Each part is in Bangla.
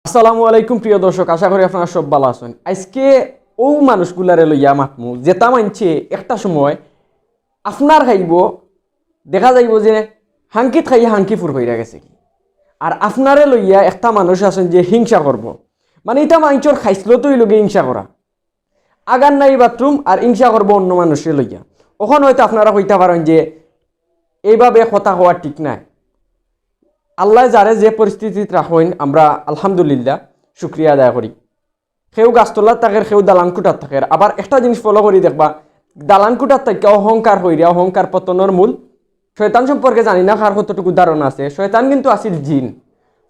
আসসালামু আলাইকুম প্রিয় দর্শক, আশা করি আপনারা সব ভালো আছেন। আজকে ও মানুষগুলারে লইয়া মাতমু যেটা মানছে একটা সময় আপনার খাইব, দেখা যাইব যে হাঙ্কিত খাইয়া হাঙ্কি ফুর হইয়া গেছে কি, আর আপনারে লইয়া একটা মানুষ আছেন যে হিংসা করব। মানে এটা মানুষের খাইসলতই লগে হিংসা করা, আগার নাই বাথরুম আর হিংসা করবো অন্য মানুষের লইয়া। ওখানে হয়তো আপনারা কইতে পারেন যে এইভাবে কথা হওয়া ঠিক নাই। আল্লাহ যারে যে পরিস্থিতিত রাখেন আমরা আলহামদুলিল্লাহ শুক্রিয়া আদায় করি। সেও গাছতলার থাকে, সেও দালান কুটার থাকে। আবার একটা জিনিস ফলো করি দেখবা, দালান কুটার থেকে অহংকার হইরা, অহংকার পতনের মূল। শয়তান সম্পর্কে জানি না কার কতটুকু ধারণা আছে। শয়তান কিন্তু আসিল জিন।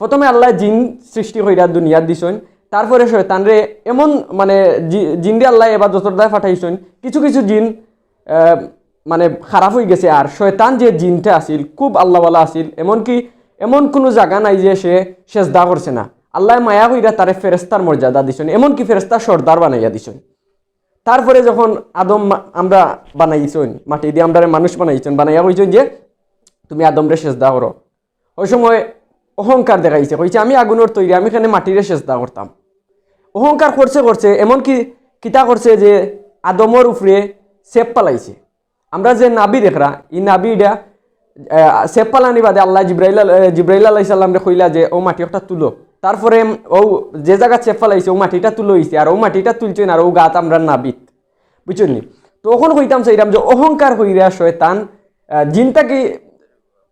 প্রথমে আল্লাহ জিন সৃষ্টি হইরা দুনিয়ার দিছেন, তারপরে শয়তানরে এমন মানে জিনরে আল্লাহ এবার যতটাই পাঠাইছেন, কিছু কিছু জিন মানে খারাপ হয়ে গেছে। আর শয়তান যে জিনটা আসিল খুব আল্লাহওয়ালা আসিল, এমনকি এমন কোনো জায়গা নাই যে সে সেজদা করছে না। আল্লাহ মায়া হইরা তারে ফেরেস্তার মর্যাদা দিছেন, এমনকি ফেরেস্তার সর্দার বানাইয়া দিছেন। তারপরে যখন আদম আমরা বানাইছেন, মাটি দিয়ে আমরা মানুষ বানাইছেন, বানাইয়া কইছেন যে তুমি আদমরে সেজদা করো। ওই সময় অহংকার দেখাইছে, কইছে আমি আগুনের তৈরি, আমি এখানে মাটিরে সেজদা করতাম। অহংকার করছে করছে এমনকি কিতা করছে যে আদমর উপরে সেপ পালাইছে। আমরা যে নাবি দেখরা, এই নাবিটা সেপ পালানি বাদে আল্লাহ জিব্রাইল আলাইহিস সালামরে কইলা যে ও মাটি একটা তুলো। তারপরে ও যে জায়গা চেপ পালাইছে ও মাটিটা তুলো হইছে, আর ও মাটিটা তুলছেন আর ও গাত আমরা নাবিত, বুঝছেন নি? তখন কইতাম চাইতাম যে অহংকার হইরা শয়তান জিনটাকে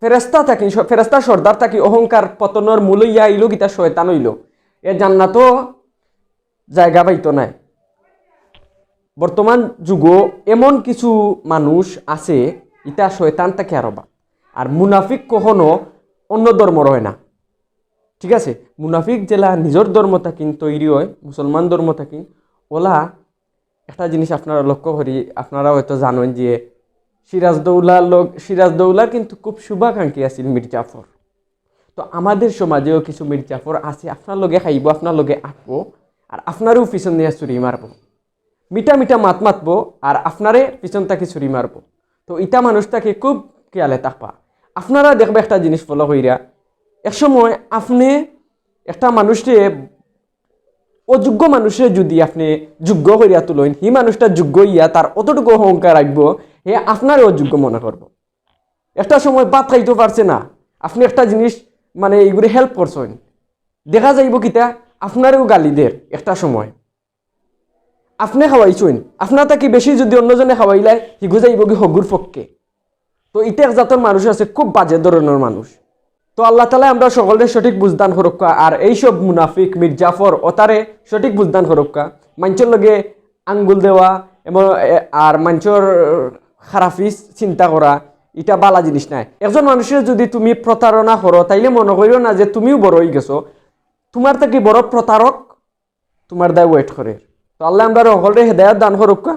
ফেরেস্তা থাকি, ফেরেস্তা সর্দার থাকি অহংকার পতনের মূল ইয়া আইল গীতা শয়তান হইল। এ জান্নাতও জায়গা পাইতো নাই। বর্তমান যুগও এমন কিছু মানুষ আছে ইটা শয়তান থেকে আরবা। আর মুনাফিক কখনো অন্য ধর্মর হয় না, ঠিক আছে? মুনাফিক জেলা নিজের ধর্ম থাকিন তৈরি হয়, মুসলমান ধর্ম থাকিন। ওলা একটা জিনিস আপনারা লক্ষ্য করি, আপনারা হয়তো জানেন যে সিরাজদৌলার কিন্তু খুব শুভাকাঙ্ক্ষী আছিল মির্জাফর। তো আমাদের সমাজেও কিছু মির্জাফর আছে, আপনার লগে খাইব, আপনার লগে আঁকবো, আর আপনারও পিছন দিয়ে চুরি মারবো, মিঠা মিঠা মাত মাতবো, আর আপনারে পিছন তাকে চুরি মারবো। তো ইটা মানুষটাকে খুব খেয়ালে থাকবা। আপনারা দেখবে একটা জিনিস ফলো কইরা, একসময় আপনি একটা মানুষকে অযোগ্য মানুষের যদি আপনি যোগ্য করিয়া তুলেন, হি মানুষটা যোগ্য ইয়া তার অতটুকু অহংকার রাখবো, হে আপনার অযোগ্য মনে করব। একটা সময় বাদ খাইতে পারছে না, আপনি একটা জিনিস মানে এইগুলি হেল্প করছেন, দেখা যাইব কিতা আপনারও গালি দের। একটা সময় আপনি খাওয়াইছেন, আপনার তাকে বেশি যদি অন্যজনে খাওয়াইলাই হিগু যাইব কি হগুর পক্ষে। তো ইটা এক জাতের মানুষ আছে, খুব বাজে ধরনের মানুষ। তো আল্লাহ তালা আমরা সকলের সঠিক বুঝদান হরক্কা, আর এইসব মুনাফিক মির্জাফর ওতারে সঠিক বুঝদান হরক্কা। মানুষের লগে আঙ্গুল দেওয়া এবং আর মানুষের খারাপিস চিন্তা করা, এটা বালা জিনিস নাই। একজন মানুষের যদি তুমি প্রতারণা করো, তাইলে মনে করিও না যে তুমিও বড় হয়ে গেছো, তোমার থেকে বড় প্রতারক তোমার দায় ওয়েট করে। তো আল্লাহ আমরা সকলের হেদায়ত দান হরক্কা।